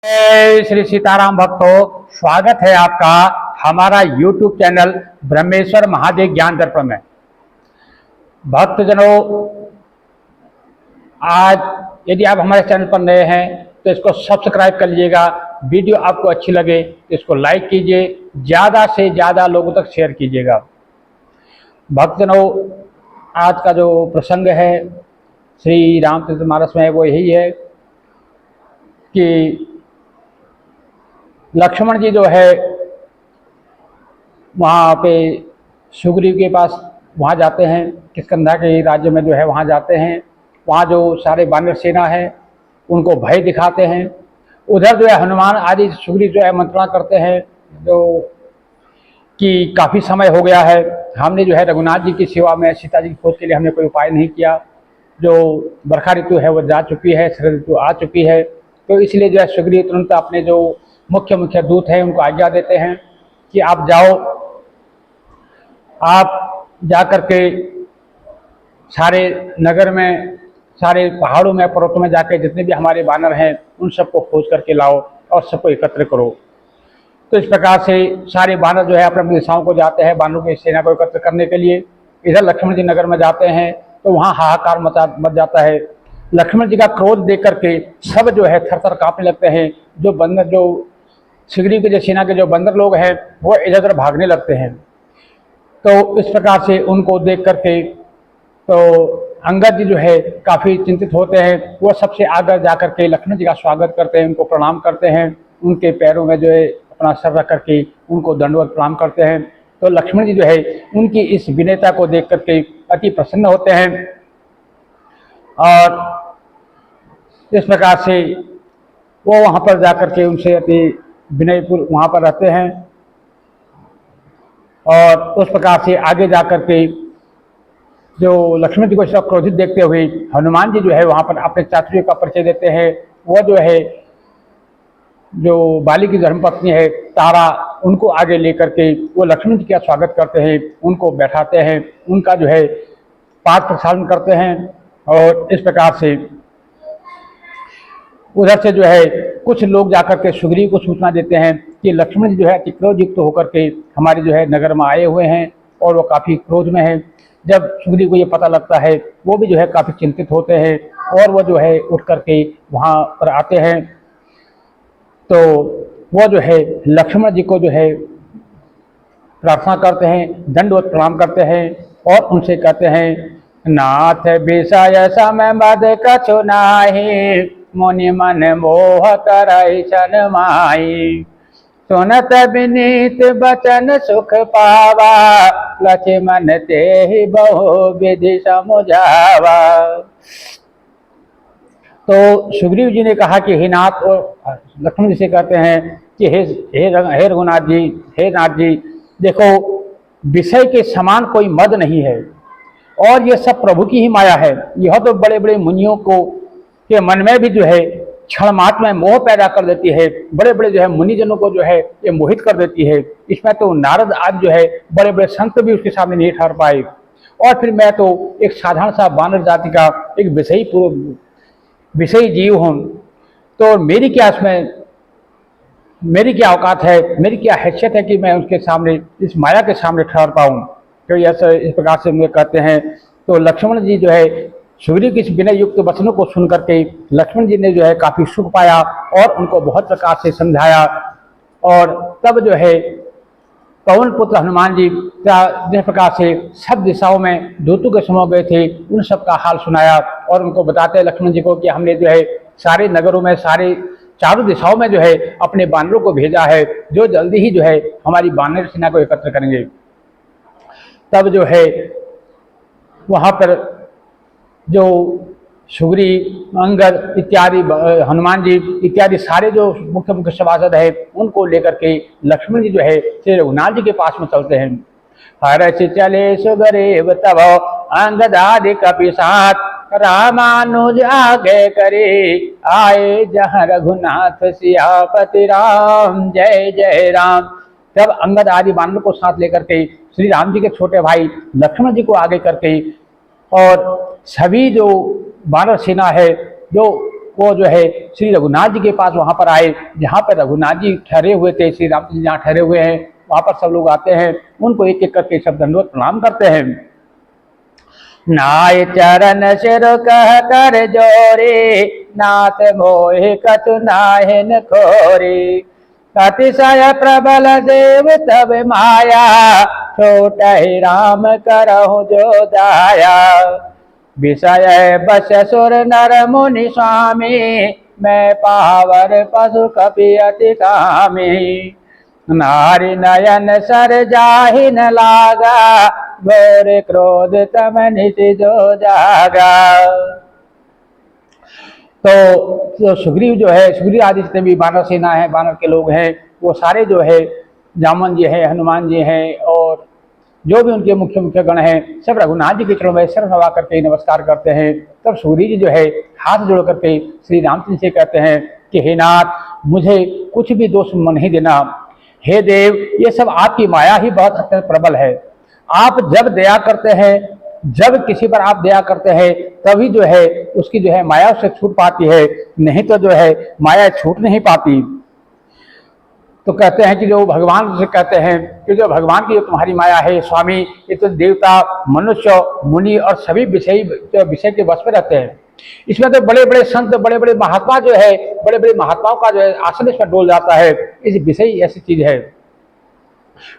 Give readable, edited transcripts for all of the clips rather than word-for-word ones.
जय श्री सीताराम भक्तों, स्वागत है आपका हमारा YouTube चैनल ब्रह्मेश्वर महादेव ज्ञान दर्पण में। भक्तजनों, आज यदि आप हमारे चैनल पर नए हैं तो इसको सब्सक्राइब कर लीजिएगा। वीडियो आपको अच्छी लगे तो इसको लाइक कीजिए, ज़्यादा से ज़्यादा लोगों तक शेयर कीजिएगा। भक्तजनों, आज का जो प्रसंग है श्री रामचरितमानस में वो यही है कि लक्ष्मण जी जो है वहाँ पे सुग्रीव के पास वहाँ जाते हैं, किष्किंधा के राज्य में जो है वहाँ जाते हैं। वहाँ जो सारे वानर सेना है उनको भय दिखाते हैं। उधर जो है हनुमान आदि सुग्रीव जो है मंत्रणा करते हैं जो कि काफ़ी समय हो गया है, हमने जो है रघुनाथ जी की सेवा में सीता जी की खोज के लिए हमने कोई उपाय नहीं किया। जो वर्षा ऋतु है वो जा चुकी है, शरद ऋतु आ चुकी है, तो इसलिए जो है सुग्रीव तुरंत अपने जो मुख्य दूत हैं उनको आज्ञा देते हैं कि आप जाओ, आप जा कर के सारे नगर में, सारे पहाड़ों में, पर्वतों में जाके जितने भी हमारे वानर हैं उन सबको खोज करके लाओ और सबको एकत्र करो। तो इस प्रकार से सारे वानर जो है अपने अपनी दिशाओं को जाते हैं वानरों की सेना को एकत्र करने के लिए। इधर लक्ष्मण जी नगर में जाते हैं तो वहाँ हाहाकार मच जाता है। लक्ष्मण जी का क्रोध देख करके सब जो है थर-थर काँपने लगते हैं। जो बंदर, जो सुग्रीव की जो सेना के जो बंदर लोग हैं वो इधर उधर भागने लगते हैं। तो इस प्रकार से उनको देख करके तो अंगद जी जो है काफ़ी चिंतित होते हैं। वो सबसे आगे जा कर के लक्ष्मण जी का स्वागत करते हैं, उनको प्रणाम करते हैं, उनके पैरों में जो है अपना सर रख करके उनको दंडवत प्रणाम करते हैं। तो लक्ष्मण जी जो है उनकी इस विनयता को देख करके अति प्रसन्न होते हैं और इस प्रकार से वो वहाँ पर जा कर के उनसे अति विनयपूर्वक वहाँ पर रहते हैं। और उस प्रकार से आगे जा कर के जो लक्ष्मण जी को सब क्रोधित देखते हुए हनुमान जी जो है वहाँ पर अपने चातुर्य का परिचय देते हैं। वो जो है जो बाली की धर्मपत्नी है तारा, उनको आगे लेकर के वो लक्ष्मण जी का स्वागत करते हैं, उनको बैठाते हैं, उनका जो है पाद प्रक्षालन करते हैं। और इस प्रकार से उधर से जो है कुछ लोग जाकर के सुग्रीव को सूचना देते हैं कि लक्ष्मण जी जो है अति क्रोधयुक्त होकर के हमारे जो है नगर में आए हुए हैं और वो काफ़ी क्रोध में है। जब सुग्रीव को ये पता लगता है वो भी जो है काफ़ी चिंतित होते हैं और वो जो है उठ करके वहाँ पर आते हैं। तो वो जो है लक्ष्मण जी को जो है प्रार्थना करते हैं, दंडवत प्रणाम करते हैं और उनसे कहते हैं, नाथ विषय समय मद कछु नाहि, मुनि मन मोह करई सन माही, सुनत विनीत बचन सुख पावा, लक्ष्मण तेहि बहु विधि समुझावा। तो सुग्रीव जी ने कहा कि हे नाथ, और लक्ष्मण जी से कहते हैं कि हे रघुनाथ जी, हे नाथ जी, देखो विषय के समान कोई मद नहीं है और ये सब प्रभु की ही माया है। यह तो बड़े बड़े मुनियों को के मन में भी जो है क्षण मात्र में मोह पैदा कर देती है, बड़े बड़े जो है मुनिजनों को जो है ये मोहित कर देती है। इसमें तो नारद आदि जो है बड़े बड़े संत भी उसके सामने नहीं ठहर पाए और फिर मैं तो एक साधारण सा वानर जाति का एक विषयी जीव हूँ, तो मेरी क्या औकात है, मेरी क्या हैसियत है कि मैं उसके सामने, इस माया के सामने ठहर पाऊँ। तो ऐसे इस प्रकार से मुझे कहते हैं। तो लक्ष्मण जी जो है सुग्रीव की विनय युक्त वचनों को सुन करके लक्ष्मण जी ने जो है काफ़ी सुख पाया और उनको बहुत प्रकार से समझाया। और तब जो है पवन पुत्र हनुमान जी जिस प्रकार से सब दिशाओं में दूतों के समूह गए थे उन सब का हाल सुनाया और उनको बताते लक्ष्मण जी को कि हमने जो है सारे नगरों में, सारे चारों दिशाओं में जो है अपने वानरों को भेजा है, जो जल्दी ही जो है हमारी वानर सेना को एकत्र करेंगे। तब जो है वहाँ पर जो सुग्रीव, अंगद इत्यादि, हनुमान जी इत्यादि सारे जो मुख्य सभासद है उनको लेकर के लक्ष्मण जी जो है श्री रघुनाथ जी के पास में चलते हैं। हर्ष चले सुग्रीव तब अंगद आदि कपि साथ, रामानुज आगे करे आए जहाँ रघुनाथ सियापति राम, जय जय राम। तब अंगद आदि वानरों को साथ लेकर के श्री राम जी के छोटे भाई लक्ष्मण जी को आगे करके और सभी जो वानर सेना है जो वो जो है श्री रघुनाथ जी के पास वहाँ पर आए, जहाँ पर रघुनाथ जी ठहरे हुए थे। श्री रामचंद्र जी जहाँ ठहरे हुए हैं वहाँ पर सब लोग आते हैं, उनको एक एक करके सब दंडवत प्रणाम करते हैं। नाय चरण सिर कह कर जोरे, नाथ मोहि कछु नाहिन खोरे। अतिशय प्रबल देव तब माया, छोटहि राम करहु जो दाया। विषय बस सुर नर मुनि स्वामी, मैं पावर पशु कपि अति कामी। नारी नयन सर जाहि न लागा, घोर क्रोध तम निति जो जागा। तो सुग्रीव जो है, सुग्रीव आदि जितने भी वानर सेना है, वानर के लोग हैं, वो सारे जो है जामन जी हैं, हनुमान जी हैं और जो भी उनके मुख्य मुख्य गण हैं, सब रघुनाथ जी के चरणों में सिर नवा करके नमस्कार करते हैं। तब सुग्रीव जी जो है हाथ जोड़ करके श्री रामचंद्र से कहते हैं कि हे नाथ, मुझे कुछ भी दोष नहीं देना। हे देव, ये सब आपकी माया ही बहुत अत्यंत प्रबल है। आप जब दया करते हैं, जब किसी पर आप दया करते हैं, तभी जो है उसकी जो है माया से छूट पाती है, नहीं तो जो है माया छूट नहीं पाती। तो कहते हैं कि जो भगवान से कहते हैं कि जो भगवान की जो तुम्हारी माया है स्वामी, ये तो देवता, मनुष्य, मुनि और सभी विषय के वश में रहते हैं। इसमें तो बड़े बड़े संत, बड़े बड़े महात्मा जो है, बड़े बड़े महात्माओं का जो है आसन इस पर डोल जाता है। इस विषय ऐसी चीज है।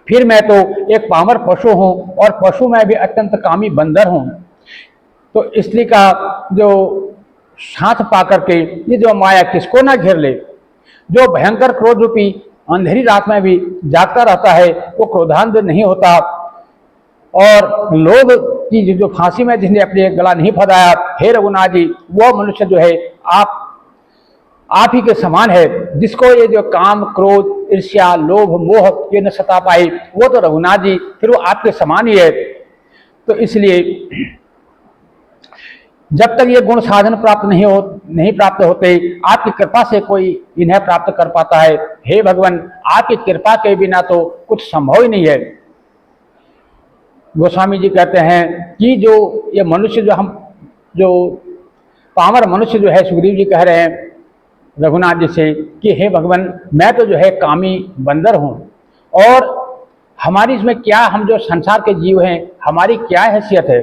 फिर मैं तो एक पामर पशु हूँ और पशु में भी अत्यंत कामी बंदर हूँ। तो स्त्री का जो साथ पा करके ये जो माया किसको ना घेर ले। जो भयंकर क्रोध रूपी अंधेरी रात में भी जागता रहता है, वो क्रोधांध नहीं होता। और लोभ की जो फांसी में जिसने अपने गला नहीं फंसाया, हे रघुनाथ जी, वो मनुष्य जो है आप ही के समान है। जिसको ये जो काम, क्रोध, ईर्ष्या, लोभ, मोह ये न सता पाए, वो तो रघुनाथ जी, फिर वो आपके समान ही है। तो इसलिए जब तक ये गुण साधन प्राप्त नहीं प्राप्त होते, आपकी कृपा से कोई इन्हें प्राप्त कर पाता है। हे भगवान, आपकी कृपा के बिना तो कुछ संभव ही नहीं है। गोस्वामी जी कहते हैं कि जो ये मनुष्य जो पामर मनुष्य जो है, सुग्रीव जी कह रहे हैं रघुनाथ जी से कि हे भगवान, मैं तो जो है कामी बंदर हूँ और हमारी इसमें क्या, हम जो संसार के जीव हैं, हमारी क्या हैसियत है।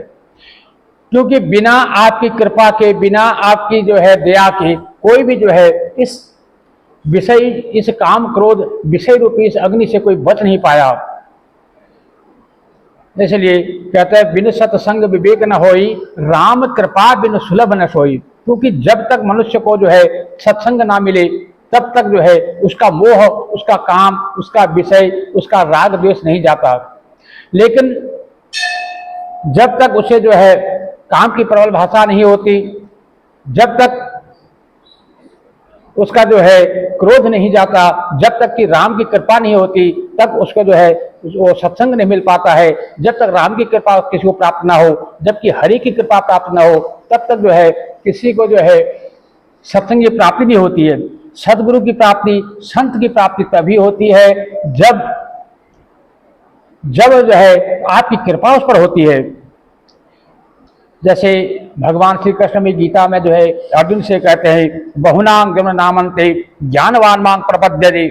क्योंकि बिना आपकी कृपा के, बिना आपकी जो है दया के, कोई भी जो है इस विषय, इस काम क्रोध विषय रूपी इस अग्नि से कोई बच नहीं पाया। इसलिए कहते हैं बिन सत्संग विवेक न होई, राम कृपा बिन सुलभ न सोई। क्योंकि जब तक मनुष्य को जो है सत्संग ना मिले, तब तक जो है उसका मोह, उसका काम, उसका विषय, उसका राग द्वेष नहीं जाता। लेकिन जब तक उसे जो है काम की प्रबल भाषा नहीं होती, जब तक उसका जो है क्रोध नहीं जाता, जब तक कि राम की कृपा नहीं होती, तब उसको जो है वो सत्संग नहीं मिल पाता है। जब तक राम की कृपा किसी को प्राप्त ना हो, जबकि हरि की कृपा प्राप्त ना हो, तब तक जो है किसी को जो है सत्संग की प्राप्ति नहीं होती है। सदगुरु की प्राप्ति, संत की प्राप्ति तभी होती है जब जो है आपकी कृपा उस पर होती है। जैसे भगवान श्री कृष्ण में गीता में जो है अर्जुन से कहते हैं बहुनाम जन्म नामंते ज्ञानवान मांग प्रपद्यते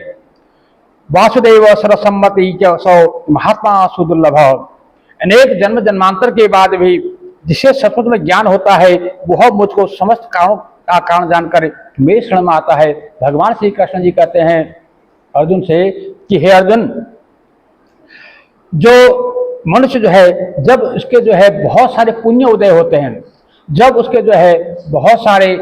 वासुदेव सरसम्मति सौ महात्मा सुदुर्लभ। अनेक जन्म जन्मांतर के बाद भी जिसे सचमुच में ज्ञान होता है, वह मुझको समस्त कारणों का कारण जानकर मेरे शरण में आता है। भगवान श्री कृष्ण जी कहते हैं अर्जुन से कि हे अर्जुन, जो मनुष्य जो है जब उसके जो है बहुत सारे पुण्य उदय होते हैं, जब उसके जो है बहुत सारे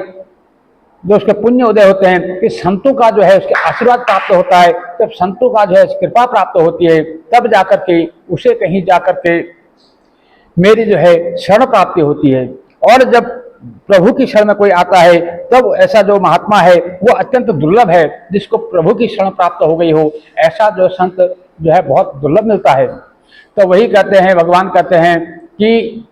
जो उसके पुण्य उदय होते हैं, कि संतों का जो है उसके आशीर्वाद प्राप्त होता है, जब संतों का जो है कृपा प्राप्त होती है, तब जाकर के उसे कहीं जाकर के मेरी जो है शरण प्राप्ति होती है। और जब प्रभु की शरण में कोई आता है, तब ऐसा जो महात्मा है वो अत्यंत दुर्लभ है, जिसको प्रभु की शरण प्राप्त हो गई हो, ऐसा जो संत जो है बहुत दुर्लभ मिलता है। तो वही कहते हैं, भगवान कहते हैं कि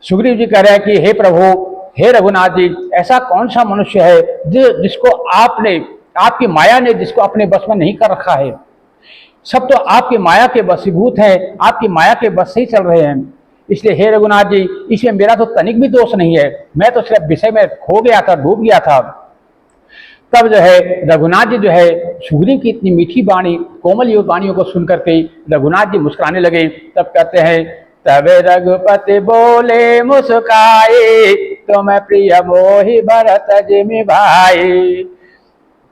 सुग्रीव जी कह रहे हैं कि हे प्रभु, हे रघुनाथ जी, ऐसा कौन सा मनुष्य है जिसको आपकी माया ने जिसको अपने बस में नहीं कर रखा है। सब तो आपकी माया के वशीभूत हैं, आपकी माया के बस से ही चल रहे हैं। इसलिए हे रघुनाथ जी, इसमें मेरा तो तनिक भी दोष नहीं है। मैं तो सिर्फ विषय में खो गया था, डूब गया था। तब जो है रघुनाथ जी जो है सुग्रीव की इतनी मीठी वाणी, कोमल ये वाणियों को सुन करके रघुनाथ जी मुस्कुराने लगे। तब कहते हैं, तब रघुपति बोले मुस्काए, तो मैं प्रिय मोहि भरत जिमि भाई।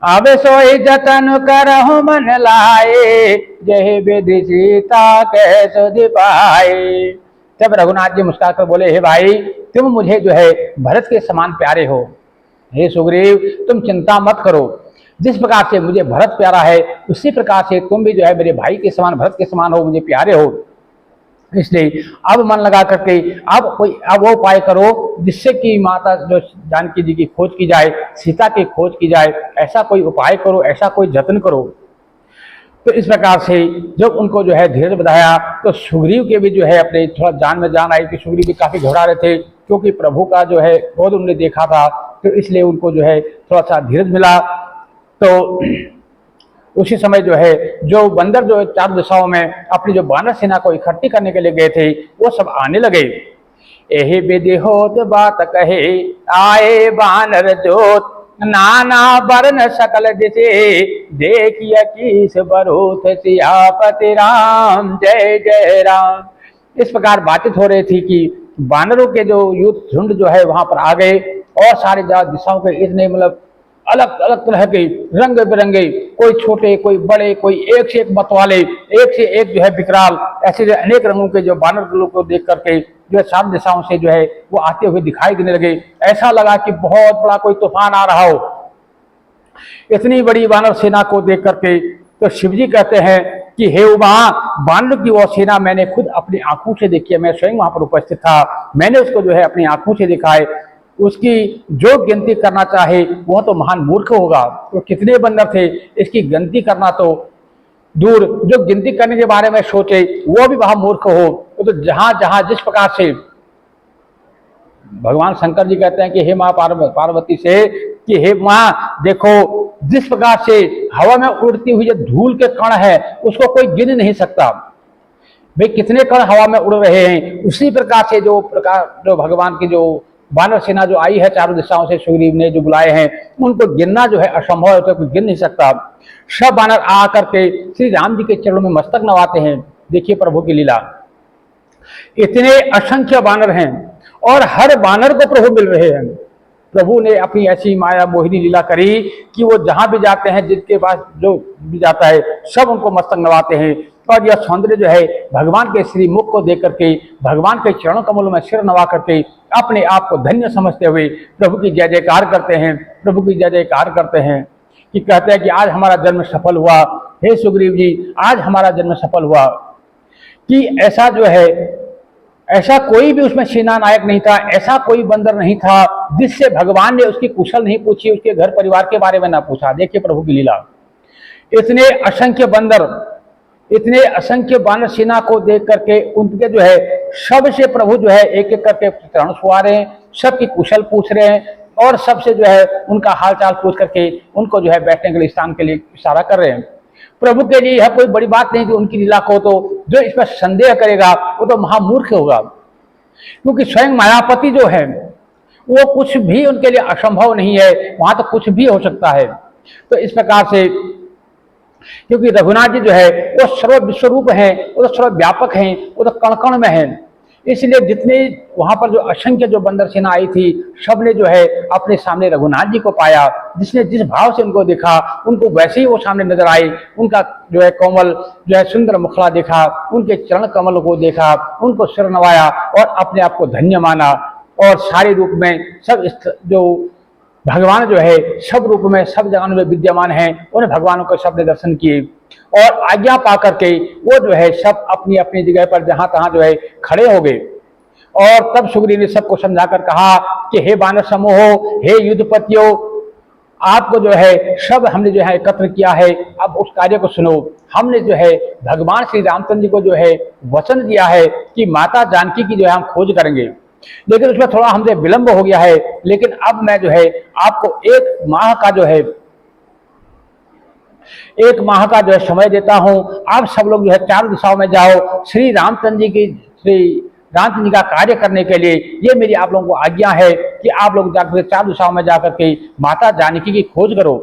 अब सोई जतन करहु मन लाए, जहि विधि सीता कह सुधि पाए। तब रघुनाथ जी मुस्कुरा कर बोले, हे भाई, तुम मुझे जो है भरत के समान प्यारे हो। हे सुग्रीव, तुम चिंता मत करो, जिस प्रकार से मुझे भरत प्यारा है उसी प्रकार से तुम भी जो है मेरे भाई के समान, भरत के समान हो, मुझे प्यारे हो। इसलिए अब मन लगा करके अब वो उपाय करो जिससे कि माता जो जानकी जी की खोज की जाए, सीता की खोज की जाए। ऐसा कोई उपाय करो, ऐसा कोई जतन करो। तो इस प्रकार से जब उनको जो है धीरज बढ़ाया तो सुग्रीव के भी जो है अपने थोड़ा जान में जान आई कि सुग्रीव भी काफी घबरा रहे थे, क्योंकि प्रभु का जो है क्रोध उन्होंने देखा था। तो इसलिए उनको जो है थोड़ा सा धीरज मिला। तो उसी समय जो है जो बंदर जो चार दिशाओं में अपनी जो बानर सेना को इकट्ठी करने के लिए गए थे वो सब आने लगे। यही विधि होत बात कहे, आए बानर जोत, नाना वर्ण सकल दिशे, देखिए कीस बरूथ सियापति राम, जय जय राम। इस प्रकार बातचीत हो रही थी कि बानरों के जो युद्ध झुंड जो है वहां पर आ गए और सारी दिशाओं के इतने मतलब अलग अलग तरह के रंग बिरंगे, कोई छोटे कोई बड़े, कोई एक से एक मत वाले, एक से एक जो है विकराल, ऐसे जो अनेक रंगों के जो बानर लोग को देख करके जो है सात दिशाओं से जो है वो आते हुए दिखाई देने लगे। ऐसा लगा कि बहुत बड़ा कोई तूफान आ रहा हो। इतनी बड़ी बानर सेना को देख करके तो शिवजी कहते हैं कि हे उमा, बानर की वो सेना मैंने खुद अपनी आंखों से देखी है, मैं स्वयं वहां पर उपस्थित था, मैंने उसको जो है अपनी आंखों से देखा है। उसकी जो गिनती करना चाहे वह तो महान मूर्ख होगा। तो कितने बंदर थे इसकी गिनती करना तो दूर, जो गिनती करने के बारे में सोचे वो भी वहां मूर्ख हो। तो जहां जहां जिस प्रकार से भगवान शंकर जी कहते हैं कि हे माँ पार्वती से कि हे माँ देखो, जिस प्रकार से हवा में उड़ती हुई जो धूल के कण है उसको कोई गिन नहीं सकता, भाई कितने कण हवा में उड़ रहे हैं। उसी प्रकार से जो भगवान की जो बानर सेना जो आई है चारों दिशाओं से, सुग्रीव ने जो बुलाए हैं, उनको गिनना जो है असंभव है, तो कोई गिन नहीं सकता। सब बानर आ करके श्री राम जी के चरणों में मस्तक नवाते हैं। देखिए प्रभु की लीला, इतने असंख्य बानर हैं और हर बानर को प्रभु मिल रहे हैं। प्रभु ने अपनी ऐसी माया मोहिनी लीला करी कि वो जहां भी जाते हैं, जिसके पास जो भी जाता है सब उनको मस्तक नवाते हैं। और यह सौंदर्य जो है भगवान के श्री मुख को देख करके, भगवान के चरणों कमलों में सिर नवा करके अपने आप को धन्य समझते हुए प्रभु की जय जयकार करते हैं, प्रभु की जय जयकार करते हैं। कि कहते हैं कि आज हमारा जन्म सफल हुआ, हे सुग्रीव जी आज हमारा जन्म सफल हुआ। कि ऐसा जो है, ऐसा कोई भी उसमें सेना नायक नहीं था, ऐसा कोई बंदर नहीं था जिससे भगवान ने उसकी कुशल नहीं पूछी, उसके घर परिवार के बारे में ना पूछा। देखिए प्रभु की लीला, इतने असंख्य बंदर, इतने असंख्य बानर सेना को देख करके उनके जो है सबसे प्रभु जो है एक एक करके चरण छुआ रहे हैं, सबकी कुशल पूछ रहे हैं और सबसे जो है उनका हालचाल पूछ करके उनको जो है बैठने के लिए स्थान के लिए इशारा कर रहे हैं। प्रभु के लिए यह कोई बड़ी बात नहीं थी उनकी लीला को, तो जो इस पर संदेह करेगा वो तो महामूर्ख होगा, क्योंकि स्वयं मायापति जो है वो कुछ भी उनके लिए असंभव नहीं है, वहां तो कुछ भी हो सकता है। तो इस प्रकार से क्योंकि रघुनाथ जी जो है वो सर्व विश्वरूप है, वो तो सर्वव्यापक हैं, वो तो कण कण में है, इसलिए जितने वहां पर जो असंख्य जो बंदर सेना आई थी सबने जो है अपने सामने रघुनाथ जी को पाया। जिसने जिस भाव से उनको देखा उनको वैसे ही वो सामने नजर आए। उनका जो है कोमल जो है सुंदर मुखड़ा देखा, उनके चरण कमल को देखा, उनको सिर नवाया और अपने आप को धन्य माना। और सारे रूप में सब जो भगवान जो है सब रूप में सब जगह में विद्यमान है, उन भगवानों को सबने दर्शन किए और आज्ञा पा करके वो जो है सब अपनी अपनी जगह पर जहां तहां जो है खड़े हो गए। और तब सुग्रीव ने सबको समझाकर कहा कि हे बानर समूहो, हे युद्धपतियों, आपको जो है सब हमने जो है एकत्र किया है, अब उस कार्य को सुनो। हमने जो है भगवान श्री रामचंद्र जी को जो है वचन दिया है कि माता जानकी की जो है हम खोज करेंगे, लेकिन उसमें थोड़ा हमसे विलंब हो गया है। लेकिन अब मैं जो है आपको एक माह का जो है समय देता हूं। आप सब लोग जो है चारों दिशाओं में जाओ, श्री रामचंद्र जी का कार्य करने के लिए ये मेरी आप लोगों को आज्ञा है। कि आप लोग जाकर 4 दिशाओं में जाकर के माता जानकी की खोज करो।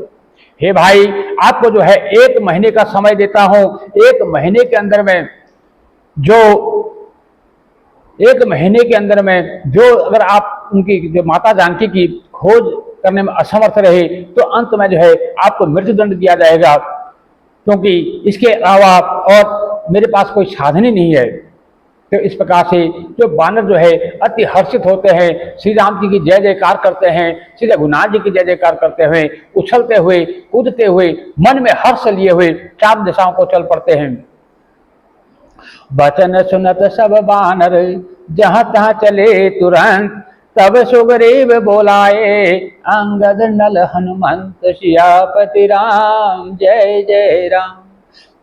हे भाई, आपको जो है 1 महीने का समय देता हूं। 1 महीने के अंदर में जो 1 महीने के अंदर में जो अगर आप उनकी जो माता जानकी की खोज करने में असमर्थ रहे तो अंत में जो है आपको मृत्युदंड दिया जाएगा, क्योंकि इसके अलावा और मेरे पास कोई साधन ही नहीं है। तो इस प्रकार से जो बानर जो है अति हर्षित होते हैं, श्री राम जी की जय जयकार करते हैं, श्री रघुनाथ जी की जय जयकार करते हुए, उछलते हुए, कूदते हुए, मन में हर्ष लिए हुए 4 दिशाओं को चल पड़ते हैं। वचन सुनत सब बानर जहां तहां चले तुरंत, तब सुग्रीव बोलाए अंगद नल हनुमंत, सियापति राम जय जय राम।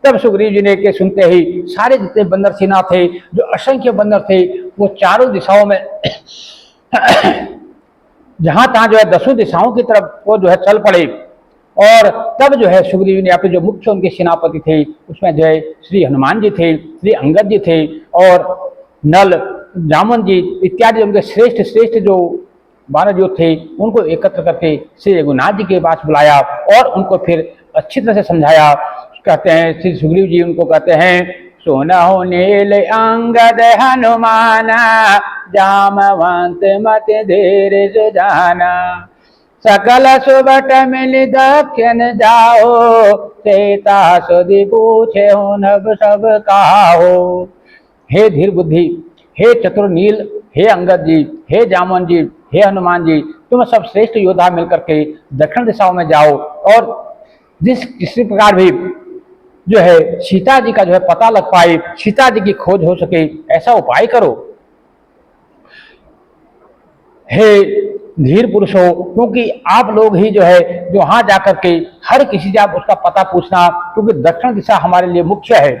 तब सुग्रीव जी ने के सुनते ही सारे जितने बंदर सेना थे, जो असंख्य बंदर थे, वो चारों दिशाओं में जहां तहां जो है 10 दिशाओं की तरफ वो जो है चल पड़े। और तब जो है सुग्रीव ने अपने जो मुख्य उनके सेनापति थे, उसमें जो है श्री हनुमान जी थे, श्री अंगद जी थे और नल, जामन जी इत्यादि उनके श्रेष्ठ श्रेष्ठ जो बानर जो थे, उनको एकत्र करके श्री रघुनाथ जी के पास बुलाया और उनको फिर अच्छी तरह से समझाया। कहते हैं श्री सुग्रीव जी उनको कहते हैं, सुनहु नील अंगद हनुमाना, जामवंत मत धीर सुजाना, सकल सुबट मिल दक्षिण जाओ, सीता सुधि पूछे हो नभ सब काहो। हे धीर बुद्धि, हे चतुर नील, हे अंगद जी, हे जामन जी, हे हनुमान जी, तुम सब श्रेष्ठ योद्धा मिलकर के दक्षिण दिशाओं में जाओ और किसी प्रकार भी जो है सीता जी का जो है पता लग पाए, सीता जी की खोज हो सके, ऐसा उपाय करो। हे धीर पुरुष हो, क्योंकि आप लोग ही जो है जो वहां जाकर के हर किसी से आप उसका पता पूछना, क्योंकि दक्षिण दिशा हमारे लिए मुख्य है।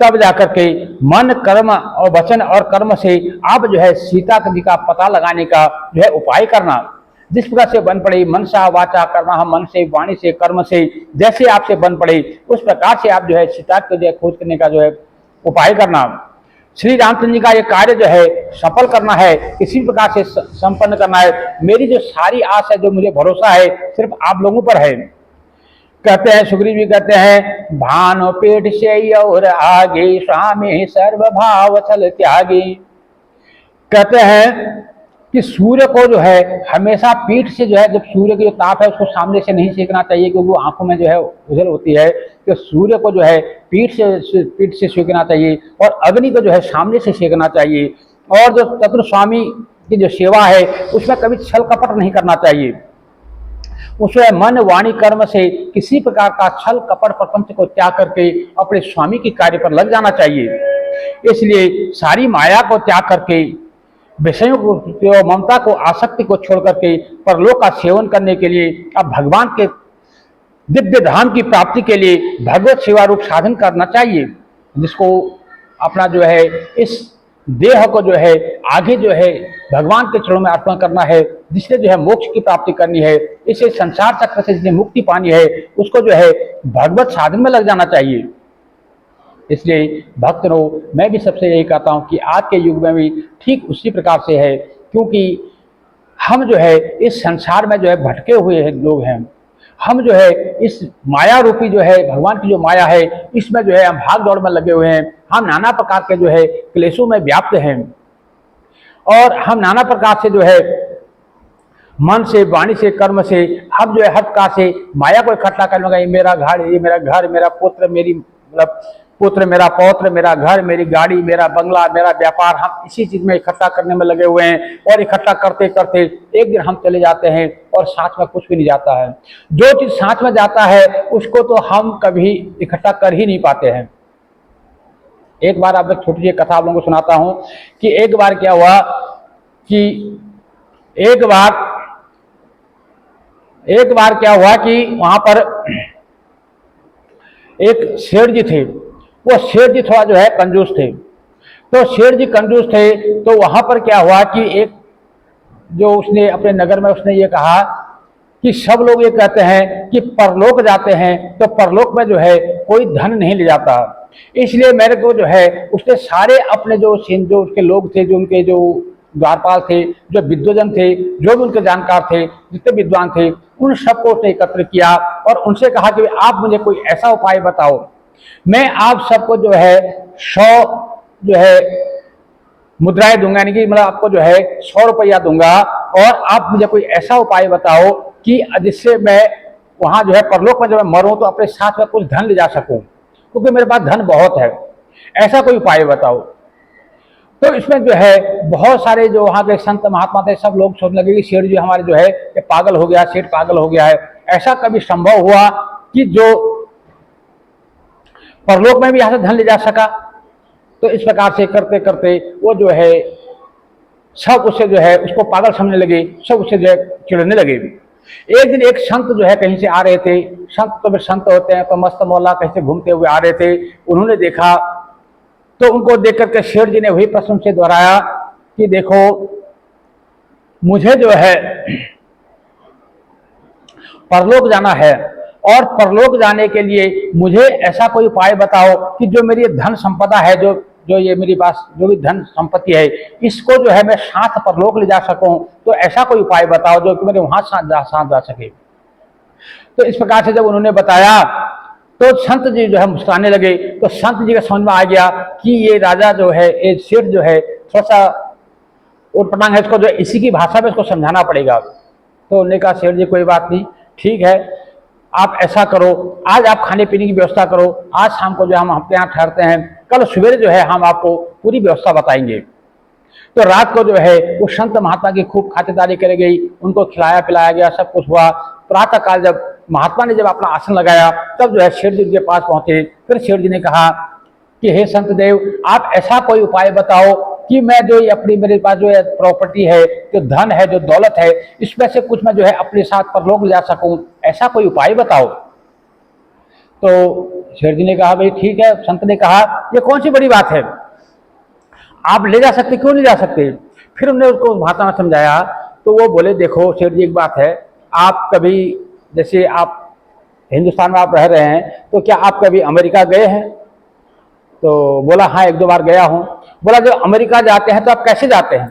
तब जाकर के मन, कर्म और वचन और कर्म से आप जो है सीता जी का पता लगाने का जो है उपाय करना। जिस प्रकार से बन पड़े मनसा वाचा कर्म, मन से, वाणी से, कर्म से जैसे आपसे बन पड़े, उस प्रकार से आप जो है सीता को जो है खोज करने का जो है उपाय करना। श्री रामचंद्र जी का ये कार्य जो है सफल करना है, किसी प्रकार से संपन्न करना है। मेरी जो सारी आस है, जो मुझे भरोसा है, सिर्फ आप लोगों पर है। कहते हैं सुग्रीव जी कहते हैं, भानु पीठ से और आगे, स्वामी सर्वभाव छल त्यागी। कहते हैं कि सूर्य को जो है हमेशा पीठ से जो है, जब सूर्य की जो ताप है उसको सामने से नहीं सेकना चाहिए, क्योंकि वो आंखों में जो है उजल होती है। तो सूर्य को जो है पीठ से सेकना चाहिए और अग्नि को जो है सामने से सेकना चाहिए। और जो चतुर स्वामी की जो सेवा है उसमें कभी छल कपट नहीं करना चाहिए। उसमें मन, वाणी, कर्म से किसी प्रकार का छल कपट प्रपंच को त्याग करके अपने स्वामी के कार्य पर लग जाना चाहिए। इसलिए सारी माया को त्याग करके, विषयों को, ममता को, आसक्ति को छोड़ करके परलोक का सेवन करने के लिए, अब भगवान के दिव्य धाम की प्राप्ति के लिए भगवत सेवा रूप साधन करना चाहिए, जिसको अपना जो है इस देह को जो है आगे जो है भगवान के चरणों में अर्पण करना है। जिसने जो है मोक्ष की प्राप्ति करनी है, इसे संसार चक्र से जिसने मुक्ति पानी है, उसको जो है भगवत साधन में लग जाना चाहिए। इसलिए भक्तों, मैं भी सबसे यही कहता हूं कि आज के युग में भी ठीक उसी प्रकार से है, क्योंकि हम जो है इस संसार में जो है भटके हुए हैं लोग हैं। हम जो है इस माया रूपी जो है भगवान की जो माया है, इसमें जो है हम भाग दौड़ में लगे हुए हैं। हम नाना प्रकार के जो है क्लेशों में व्याप्त हैं और हम नाना प्रकार से जो है मन से, वाणी से, कर्म से हम जो है हर प्रकार से माया को इकट्ठा करने लगा। ये मेरा घर, ये मेरा घर, मेरा पुत्र, मेरी मतलब पुत्र, मेरा पौत्र, मेरा घर, मेरी गाड़ी, मेरा बंगला, मेरा व्यापार, हम इसी चीज में इकट्ठा करने में लगे हुए हैं। और इकट्ठा करते करते एक दिन हम चले जाते हैं और साथ में कुछ भी नहीं जाता है। जो चीज साथ में जाता है उसको तो हम कभी इकट्ठा कर ही नहीं पाते हैं। एक बार आप एक छोटी सी कथा आप लोगों को सुनाता हूं कि एक बार क्या हुआ कि एक बार क्या हुआ कि वहां पर एक शेर जी थे। वो शेर जी थोड़ा जो है कंजूस थे। तो शेर जी कंजूस थे, तो वहां पर क्या हुआ कि एक जो उसने अपने नगर में उसने ये कहा कि सब लोग ये कहते हैं कि परलोक जाते हैं तो परलोक में जो है कोई धन नहीं ले जाता। इसलिए मेरे को जो है उसने सारे अपने जो उसके लोग थे, जो उनके जो द्वारपाल थे, जो विद्वजन थे, जो भी उनके जानकार थे, जितने विद्वान थे, उन सबको उसने एकत्र किया और उनसे कहा कि आप मुझे कोई ऐसा उपाय बताओ, मैं आप सबको जो है 100 जो है मुद्राएं दूंगा, यानी कि मतलब आपको जो है 100 रुपया दूंगा, और आप मुझे कोई ऐसा उपाय बताओ कि जिससे मैं वहां जो है परलोक में जब मैं मरूं तो अपने साथ में कुछ धन ले जा सकूं, क्योंकि मेरे पास धन बहुत है, ऐसा कोई उपाय बताओ। तो इसमें जो है बहुत सारे जो वहां के संत महात्मा थे, सब लोग सोचने लगे कि सेठ जी हमारे जो है ये पागल हो गया, सेठ पागल हो गया है, ऐसा कभी संभव हुआ कि जो परलोक में भी यहां से धन ले जा सका। तो इस प्रकार से करते करते वो जो है सब उससे जो है उसको पागल समझने लगे, सब उससे जो है चिढ़ने लगे। एक दिन एक संत जो है कहीं से आ रहे थे, संत तो वे संत होते हैं, तो मस्त मौला कहीं से घूमते हुए आ रहे थे, उन्होंने देखा, तो उनको देख करके शेठ जी ने वही प्रश्न से दोहराया कि देखो मुझे जो है परलोक जाना है, और परलोक जाने के लिए मुझे ऐसा कोई उपाय बताओ कि जो मेरी धन संपदा है, जो जो ये मेरे पास जो भी धन संपत्ति है, इसको जो है मैं साथ परलोक ले जा सकूं, तो ऐसा कोई उपाय बताओ जो कि मेरे वहां साथ जा सके। तो इस प्रकार से जब उन्होंने बताया तो संत जी जो है मुस्कुराने लगे। तो संत जी का समझ में आ गया कि ये राजा जो है, ये सेठ जो है थोड़ा सा उटपटांग है, इसको जो इसी की भाषा में इसको समझाना पड़ेगा। तो उन्होंने कहा सेठ जी कोई बात नहीं, ठीक है, आप ऐसा करो, आज आप खाने पीने की व्यवस्था करो, आज शाम को जो हम अपने यहाँ ठहरते हैं, कल सवेरे जो है हम आपको पूरी व्यवस्था बताएंगे। तो रात को जो है वो संत महात्मा की खूब खातिरदारी करी गई, उनको खिलाया पिलाया गया, सब कुछ हुआ। प्रातः काल जब महात्मा ने जब अपना आसन लगाया, तब जो है शेठ जी के पास पहुंचे। फिर शेठ जी ने कहा कि हे संत देव, आप ऐसा कोई उपाय बताओ कि मैं जो ये अपनी मेरे पास जो है प्रॉपर्टी है, जो धन है, जो दौलत है, इसमें से कुछ मैं जो है अपने साथ परलोक ले जा सकूं, ऐसा कोई उपाय बताओ। तो शेठ जी ने कहा भाई ठीक है। संत ने कहा ये कौन सी बड़ी बात है, आप ले जा सकते, क्यों नहीं जा सकते। फिर उन्होंने उसको भाषा में समझाया। तो वो बोले देखो सेठ जी एक बात है, आप कभी जैसे आप हिंदुस्तान में आप रह रहे हैं, तो क्या आप कभी अमेरिका गए हैं। तो बोला हाँ 1-2 बार गया हूँ। बोला जब अमेरिका जाते हैं तो आप कैसे जाते हैं।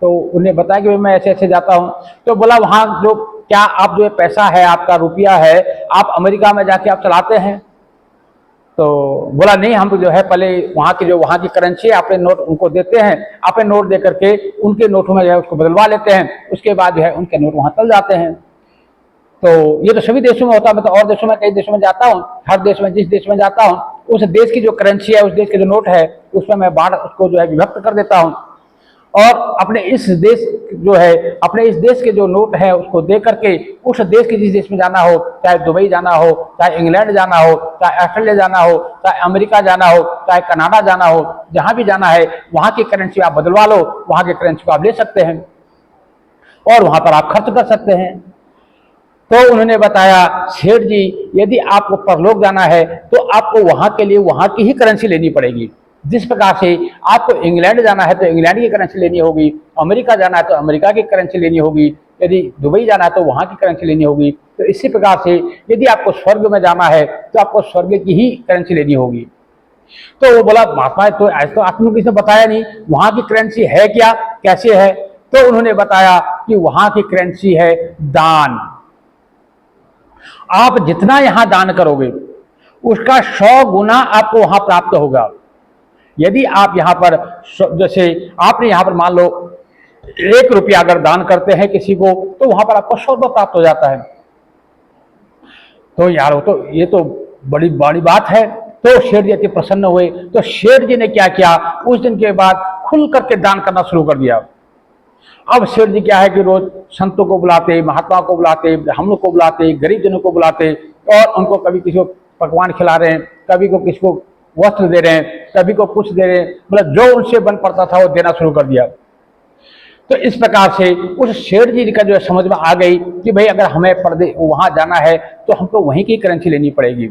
तो उन्हें बताया कि मैं ऐसे ऐसे जाता हूँ। तो बोला वहाँ जो क्या आप जो पैसा है, आपका रुपया है, आप अमेरिका में जाके आप चलाते हैं। तो बोला नहीं, हम जो है पहले वहाँ की करेंसी अपने नोट उनको देते हैं, अपने नोट दे करके उनके नोटों में जो है उसको बदलवा लेते हैं, उसके बाद जो है उनके नोट वहाँ चल जाते हैं। तो ये तो सभी देशों में होता है, मैं तो और देशों में कई देशों में जाता हूँ, हर देश में जिस देश में जाता हूँ उस देश की जो करेंसी है, उस देश के जो नोट है, उसमें मैं बाहर उसको जो है विभक्त कर देता हूँ, और अपने इस देश जो है अपने इस देश के जो नोट है उसको दे करके उस देश के जिस देश में जाना हो, चाहे दुबई जाना हो, चाहे इंग्लैंड जाना हो, चाहे ऑस्ट्रेलिया जाना हो, चाहे अमेरिका जाना हो, चाहे कनाडा जाना हो, जहां भी जाना है वहां की करेंसी आप बदलवा लो, वहां की करेंसी को आप ले सकते हैं और वहां पर आप खर्च कर सकते हैं। तो उन्होंने बताया सेठ जी यदि आपको परलोक जाना है तो आपको वहां के लिए वहां की ही करेंसी लेनी पड़ेगी। जिस प्रकार से आपको इंग्लैंड जाना है तो इंग्लैंड की करेंसी लेनी होगी, अमेरिका जाना है तो अमेरिका की करेंसी लेनी होगी, यदि दुबई जाना है तो वहां की करेंसी लेनी होगी। तो इसी प्रकार से यदि आपको स्वर्ग में जाना है तो आपको स्वर्ग की ही करेंसी लेनी होगी। तो वो बोला महात्मा तो ऐसा तो आपने किसी ने बताया नहीं, वहां की करेंसी है क्या, कैसे है। तो उन्होंने बताया कि वहां की करेंसी है दान। आप जितना यहां दान करोगे उसका 100 गुना आपको वहां प्राप्त होगा। यदि आप यहां पर जैसे आपने यहां पर मान लो 1 रुपया अगर दान करते हैं किसी को तो वहां पर आपको 100 रुपया प्राप्त हो जाता है। तो यार वो तो ये तो बड़ी बड़ी बात है। तो शेठ जी अति प्रसन्न हुए। तो शेठ जी ने क्या किया, उस दिन के बाद खुल करके दान करना शुरू कर दिया। अब सेठ जी क्या है कि रोज संतों को बुलाते, महात्मा को बुलाते, ब्राह्मणों को बुलाते, गरीब जनों को बुलाते और उनको कभी किसी को पकवान खिला रहे हैं, कभी को किसी को वस्त्र दे रहे हैं, कभी को कुछ दे रहे हैं, मतलब जो उनसे बन पड़ता था वो देना शुरू कर दिया। तो इस प्रकार से उस सेठ जी का जो है समझ में आ गई कि भाई अगर हमें परदेश वहां जाना है तो हमको वहीं की करेंसी लेनी पड़ेगी।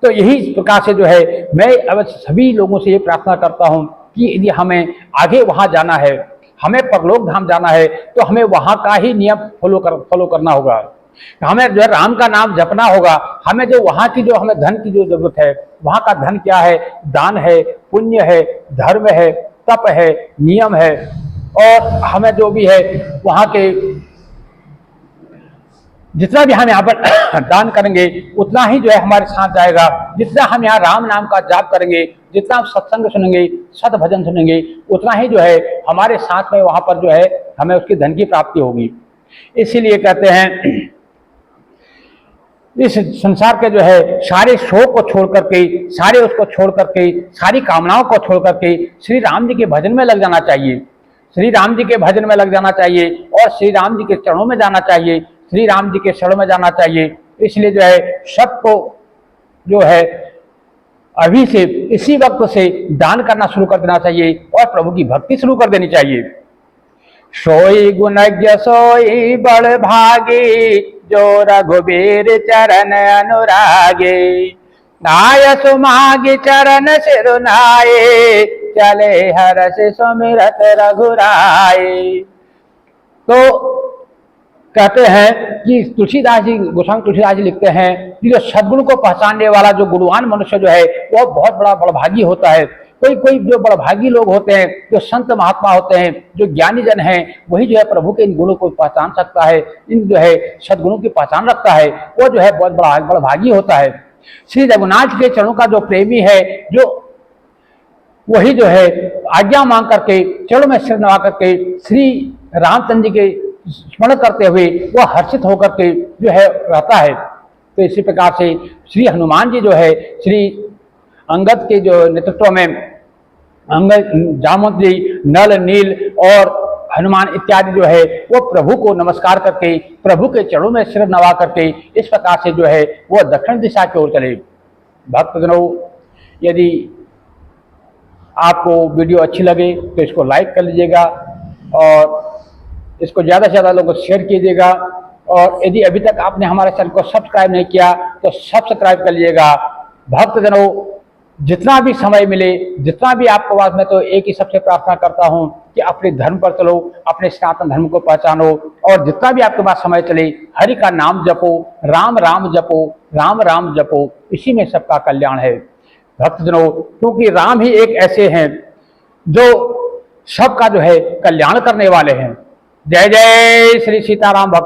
तो यही प्रकार से जो है मैं अब सभी लोगों से ये प्रार्थना करता हूँ कि यदि हमें आगे वहां जाना है, हमें परलोक धाम जाना है तो हमें वहां का ही नियम फॉलो करना होगा। हमें जो है राम का नाम जपना होगा। हमें जो वहां की जो हमें धन की जो जरूरत है, वहां का धन क्या है, दान है, पुण्य है, धर्म है, तप है, नियम है, और हमें जो भी है वहाँ के जितना भी हम यहाँ पर दान करेंगे उतना ही जो है हमारे साथ जाएगा। जितना हम यहाँ राम नाम का जाप करेंगे, जितना हम सत्संग सुनेंगे, सत भजन सुनेंगे, उतना ही जो है हमारे साथ में वहाँ पर जो है हमें उसकी धन की प्राप्ति होगी। इसीलिए कहते हैं इस संसार के जो है सारे शोक को छोड़ करके, सारे उसको छोड़ करके, सारी कामनाओं को छोड़ करके श्री राम जी के भजन में लग जाना चाहिए। श्री राम जी के भजन में लग जाना चाहिए और श्री राम जी के चरणों में जाना चाहिए, श्री राम जी के शरण में जाना चाहिए। इसलिए जो है सबको जो है अभी से, इसी वक्त से दान करना शुरू कर देना चाहिए और प्रभु की भक्ति शुरू कर देनी चाहिए। सोई गुणज्ञ सोई बड़ भागे, जो रघुबीर चरण अनुरागे। नाय सुमागे चरण सिरुनाए, चले हर्ष सुमिरत रघुराए। तो कहते हैं कि तुलसीदास जी, गोस्वामी तुलसीदास जी लिखते हैं कि जो सद्गुण को पहचानने वाला जो गुणवान मनुष्य जो है वो बहुत बड़ा बड़भागी होता है। कोई कोई जो बड़भागी लोग होते हैं, जो संत महात्मा होते हैं, जो ज्ञानी जन हैं, वही जो है प्रभु के इन गुणों को पहचान सकता है, इन जो है सद्गुणों की पहचान रखता है, वो जो है बहुत बड़भागी होता है। श्री रघुनाथ के चरणों का जो प्रेमी है, जो वही जो है आज्ञा मांग करके चरणों में सिर नवा करके श्री रामचंद्र जी के स्मरण करते हुए वह हर्षित होकर के जो है रहता है। तो इसी प्रकार से श्री हनुमान जी जो है श्री अंगद के जो नेतृत्व में अंगद, जामवंत जी, नल, नील और हनुमान इत्यादि जो है वो प्रभु को नमस्कार करके, प्रभु के चरणों में सिर नवा करके इस प्रकार से जो है वो दक्षिण दिशा की ओर चले। भक्तजनों, यदि आपको वीडियो अच्छी लगे तो इसको लाइक कर लीजिएगा और इसको ज़्यादा से ज़्यादा लोगों को शेयर कीजिएगा। और यदि अभी तक आपने हमारे चैनल को सब्सक्राइब नहीं किया तो सब्सक्राइब कर लीजिएगा। भक्तजनों, जितना भी समय मिले, जितना भी आपको बात, मैं तो एक ही सबसे प्रार्थना करता हूं कि अपने धर्म पर चलो, अपने सनातन धर्म को पहचानो और जितना भी आपके पास समय चले हरि का नाम जपो, राम राम जपो, राम राम जपो, इसी में सबका कल्याण है। भक्तजनों, क्योंकि राम ही एक ऐसे हैं जो सबका जो है कल्याण करने वाले हैं। जय जय श्री सीताराम भक्त।